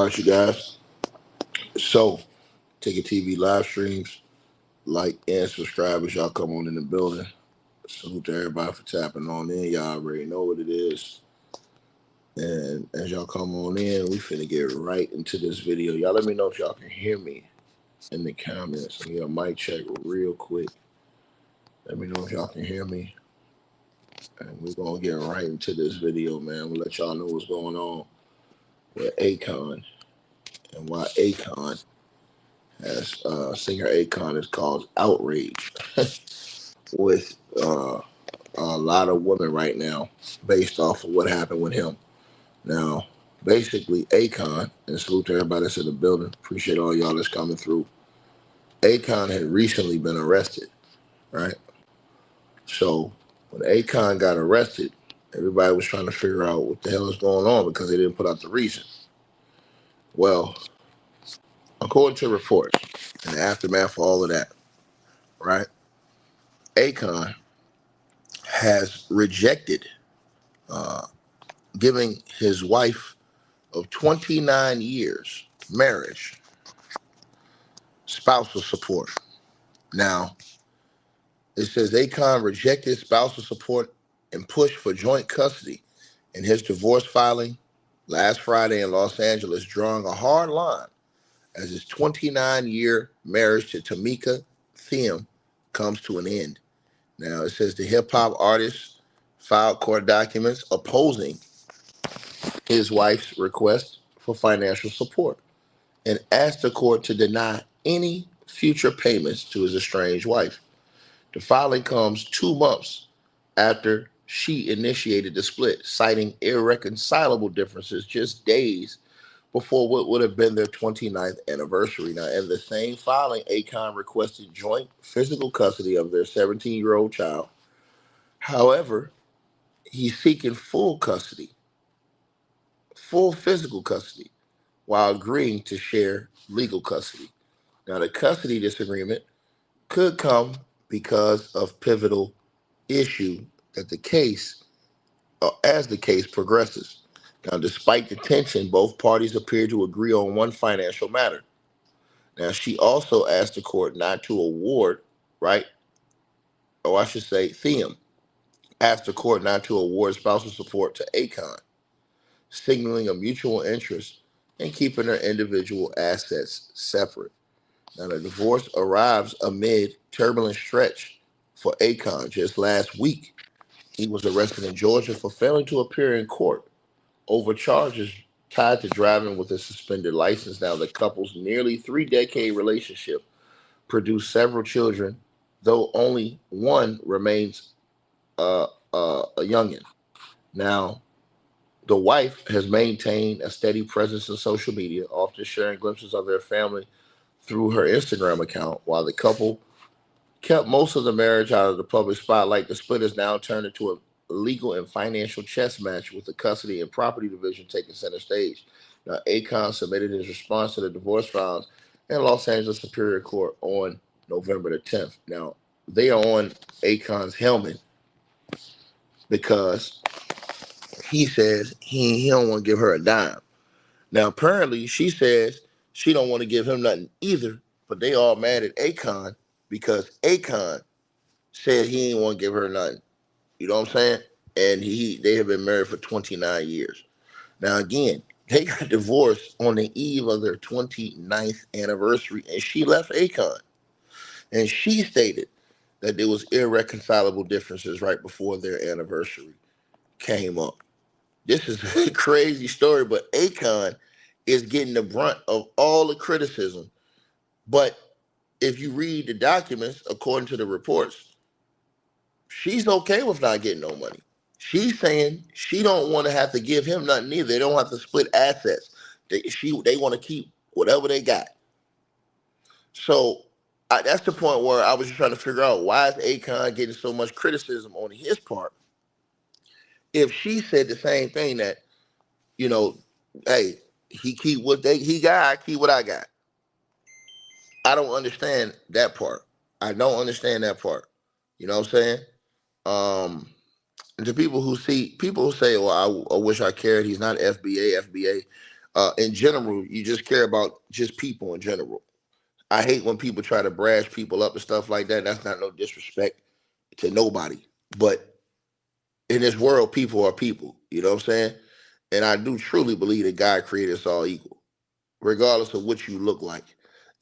All right, you guys. So, Ticket TV live streams, like and subscribe as y'all come on in the building. Salute to everybody for tapping on in. Y'all already know what it is. And as y'all come on in, we finna get right into this video. Y'all let me know if y'all can hear me in the comments. I need a mic check real quick. Let me know if y'all can hear me. And we're gonna get right into this video, man. We'll let y'all know what's going on with Akon and why Akon has singer Akon is called outrage with a lot of women right now based off of what happened with him. Now, basically, Akon, and salute to everybody that's in the building. Appreciate all y'all that's coming through. Akon had recently been arrested, right? So when Akon got arrested, everybody was trying to figure out what the hell is going on because they didn't put out the reason. Well, according to reports, in the aftermath of all of that, right? Akon has rejected uh, giving his wife of 29 years marriage spousal support. Now, it says Akon rejected spousal support and pushed for joint custody in his divorce filing last Friday in Los Angeles, drawing a hard line as his 29-year marriage to Tamika Thiem comes to an end. Now, it says the hip-hop artist filed court documents opposing his wife's request for financial support and asked the court to deny any future payments to his estranged wife. The filing comes 2 months after she initiated the split, citing irreconcilable differences just days before what would have been their 29th anniversary. Now, in the same filing, Akon requested joint physical custody of their 17-year-old child. However, he's seeking full custody, full physical custody, while agreeing to share legal custody. Now, the custody disagreement could come because of pivotal issue that the case, as the case progresses. Now, despite the tension, both parties appear to agree on one financial matter. Now, she also asked the court not to award, right? Or I should say, Thiem asked the court not to award spousal support to Akon, signaling a mutual interest in keeping their individual assets separate. Now, the divorce arrives amid turbulent stretch for Akon. Just last week, he was arrested in Georgia for failing to appear in court over charges tied to driving with a suspended license. Now, the couple's nearly three-decade relationship produced several children, though only one remains a youngin. Now, the wife has maintained a steady presence in social media, often sharing glimpses of their family through her Instagram account, while the couple kept most of the marriage out of the public spotlight. The split has now turned into a legal and financial chess match with the custody and property division taking center stage. Now, Akon submitted his response to the divorce files in Los Angeles Superior Court on November the 10th. Now, they are on Akon's helmet because he says he don't want to give her a dime. Now, apparently, she says she don't want to give him nothing either, but they all mad at Akon because Akon said he ain't want to give her nothing. You know what I'm saying? And they have been married for 29 years. Now, again, they got divorced on the eve of their 29th anniversary, and she left Akon. And she stated that there was irreconcilable differences right before their anniversary came up. This is a crazy story, but Akon is getting the brunt of all the criticism. But if you read the documents, according to the reports, she's okay with not getting no money. She's saying she don't want to have to give him nothing either. They don't have to split assets. They want to keep whatever they got. So that's the point where I was just trying to figure out why is Akon getting so much criticism on his part if she said the same thing that, you know, hey, he keep what he got, I keep what I got. I don't understand that part. I don't understand that part. You know what I'm saying? And to people who say, well, I wish I cared. He's not FBA. In general, you just care about just people in general. I hate when people try to brash people up and stuff like that. That's not no disrespect to nobody. But in this world, people are people. You know what I'm saying? And I do truly believe that God created us all equal, regardless of what you look like.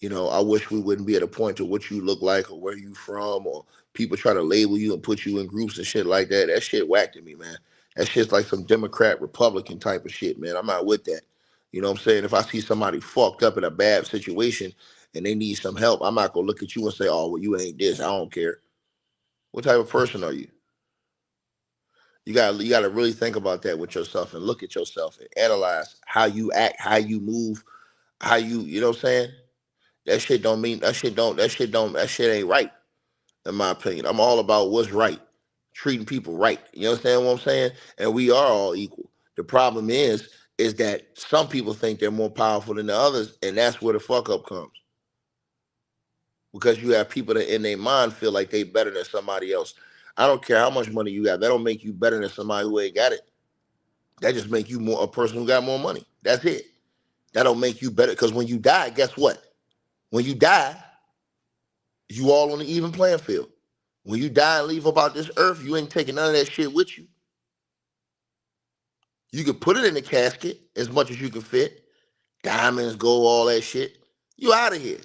I wish we wouldn't be at a point to what you look like or where you from, or people try to label you and put you in groups and shit like that. That shit whacked at me, man. That shit's like some Democrat, Republican type of shit, man. I'm not with that. You know what I'm saying? If I see somebody fucked up in a bad situation and they need some help, I'm not gonna look at you and say, "Oh, well, you ain't this. I don't care." What type of person are you? You gotta really think about that with yourself and look at yourself and analyze how you act, how you move, how you know what I'm saying? That shit ain't right, in my opinion. I'm all about what's right, treating people right. You understand what I'm saying? And we are all equal. The problem is that some people think they're more powerful than the others, and that's where the fuck up comes. Because you have people that in their mind feel like they better than somebody else. I don't care how much money you got. That don't make you better than somebody who ain't got it. That just make you more a person who got more money. That's it. That don't make you better. Because when you die, guess what? When you die, you all on the even playing field. When you die and leave about this earth, you ain't taking none of that shit with you. You can put it in the casket as much as you can fit. Diamonds, gold, all that shit. You out of here.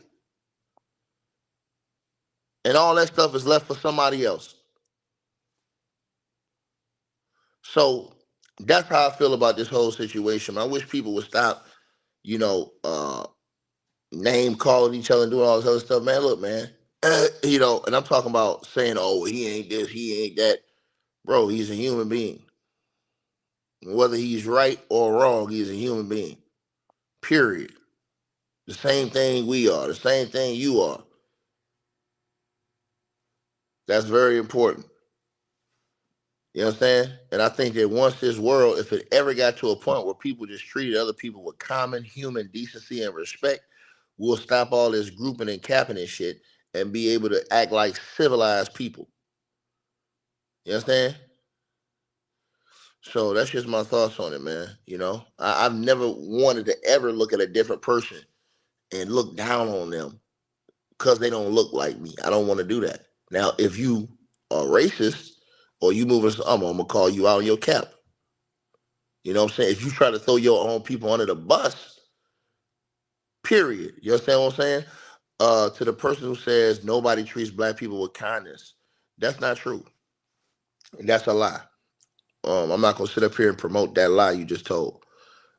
And all that stuff is left for somebody else. So that's how I feel about this whole situation. I wish people would stop, you know, name calling each other and doing all this other stuff. Man, look, man. And I'm talking about saying, oh, he ain't this, he ain't that. Bro, he's a human being. Whether he's right or wrong, he's a human being. Period. The same thing we are, the same thing you are. That's very important. You understand? And I think that once this world, if it ever got to a point where people just treated other people with common human decency and respect, we'll stop all this grouping and capping and shit and be able to act like civilized people. You understand? So that's just my thoughts on it, man. I've never wanted to ever look at a different person and look down on them because they don't look like me. I don't want to do that. Now, if you are racist or you moving, I'm gonna call you out on your cap. You know what I'm saying? If you try to throw your own people under the bus, period. You understand what I'm saying? To the person who says nobody treats black people with kindness, that's not true. That's a lie. I'm not gonna sit up here and promote that lie you just told.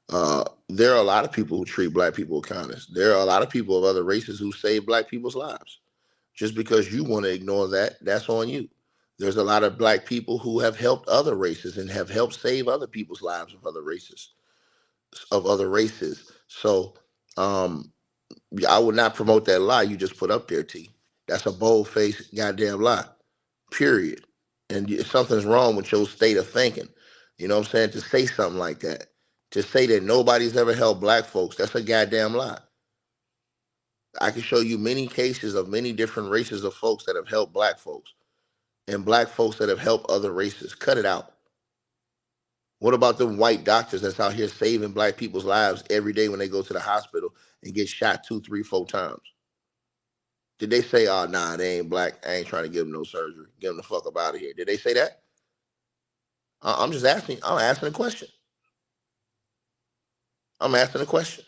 There are a lot of people who treat black people with kindness. There are a lot of people of other races who save black people's lives. Just because you want to ignore that, that's on you. There's a lot of black people who have helped other races and have helped save other people's lives of other races. So I would not promote that lie you just put up there, T. That's a bold faced goddamn lie. Period. And something's wrong with your state of thinking. You know what I'm saying? To say something like that. To say that nobody's ever helped black folks, that's a goddamn lie. I can show you many cases of many different races of folks that have helped black folks and black folks that have helped other races. Cut it out. What about them white doctors that's out here saving black people's lives every day when they go to the hospital and get shot two, three, four times? Did they say, oh, nah, they ain't black. I ain't trying to give them no surgery. Get them the fuck up out of here. Did they say that? I'm just asking. I'm asking a question. I'm asking a question.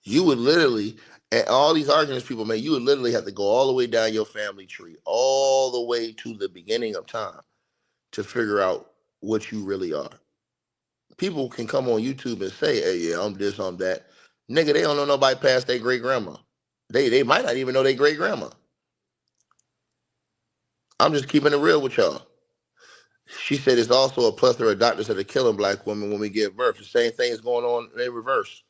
You would literally, and all these arguments people make, you would literally have to go all the way down your family tree, all the way to the beginning of time to figure out what you really are. People can come on YouTube and say, hey, yeah, I'm this, I'm that. Nigga, they don't know nobody past their great grandma. They might not even know their great grandma. I'm just keeping it real with y'all. She said it's also a plethora of doctors that are killing black women when we give birth. The same thing is going on in reverse.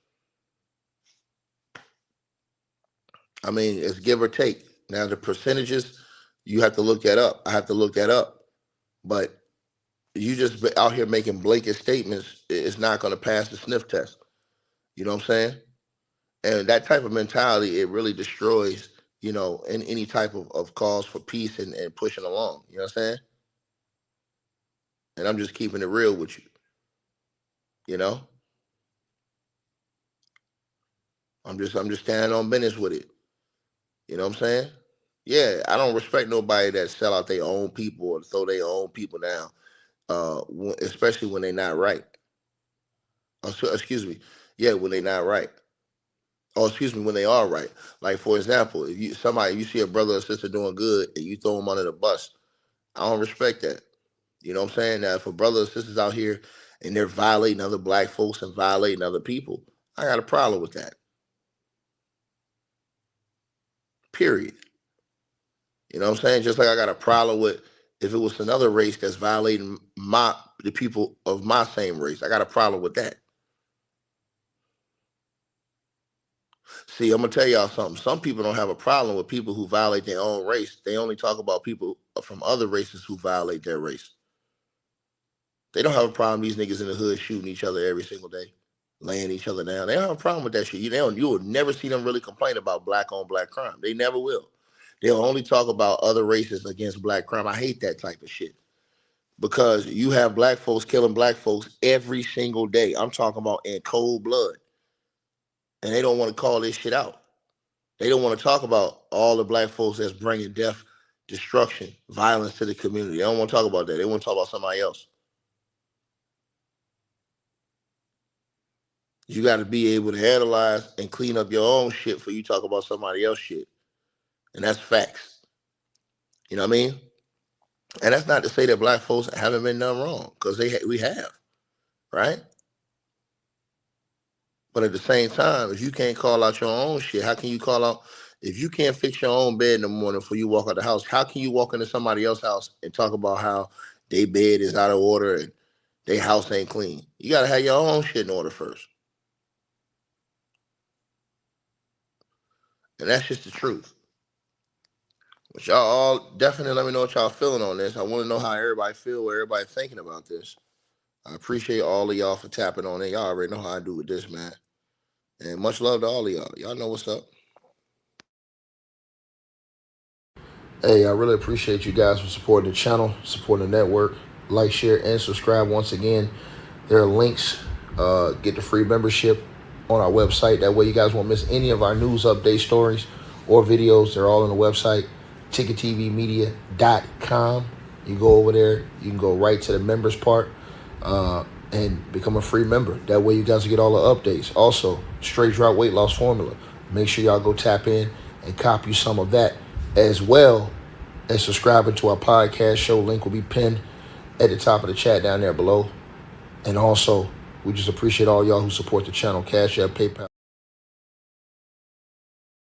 I mean, it's give or take. Now the percentages, you have to look that up. I have to look that up. But you just out here making blanket statements, it's not going to pass the sniff test. You know what I'm saying? And that type of mentality, it really destroys, in any type of cause for peace and pushing along. You know what I'm saying? And I'm just keeping it real with you. You know? I'm just standing on business with it. You know what I'm saying? Yeah, I don't respect nobody that sell out their own people or throw their own people down, especially when they're not right. Excuse me. Yeah, when they're not right. Oh, excuse me, when they are right. Like for example, if you see a brother or sister doing good and you throw them under the bus, I don't respect that. You know what I'm saying? Now, if a brother or sister's out here and they're violating other black folks and violating other people, I got a problem with that. Period. You know what I'm saying? Just like I got a problem with if it was another race that's violating the people of my same race. I got a problem with that. See, I'm gonna tell y'all something. Some people don't have a problem with people who violate their own race. They only talk about people from other races who violate their race. They don't have a problem these niggas in the hood shooting each other every single day, laying each other down. They don't have a problem with that shit. You will never see them really complain about black on black crime. They never will. They'll only talk about other races against black crime. I hate that type of shit. Because you have black folks killing black folks every single day. I'm talking about in cold blood. And they don't want to call this shit out. They don't want to talk about all the black folks that's bringing death, destruction, violence to the community. They don't want to talk about that. They want to talk about somebody else. You got to be able to analyze and clean up your own shit before you talk about somebody else's shit. And that's facts. You know what I mean? And that's not to say that black folks haven't been done wrong, because we have, right? But at the same time, if you can't call out your own shit, how can you call out? If you can't fix your own bed in the morning before you walk out the house, how can you walk into somebody else's house and talk about how their bed is out of order and their house ain't clean? You got to have your own shit in order first. And that's just the truth. But y'all all definitely let me know what y'all feeling on this. I want to know how everybody feel, what everybody thinking about this. I appreciate all of y'all for tapping on it. Y'all already know how I do with this, man. And much love to all of y'all. Y'all know what's up. Hey, I really appreciate you guys for supporting the channel, supporting the network. Like, share, and subscribe once again. There are links. Get the free membership on our website. That way you guys won't miss any of our news update stories or videos. They're all on the website, ticketvmedia.com. You go over there. You can go right to the members part and become a free member. That way you guys will get all the updates. Also, straight drop weight loss formula. Make sure y'all go tap in and copy some of that, as well as subscribing to our podcast show. Link will be pinned at the top of the chat down there below. And also, we just appreciate all y'all who support the channel. Cash App, PayPal.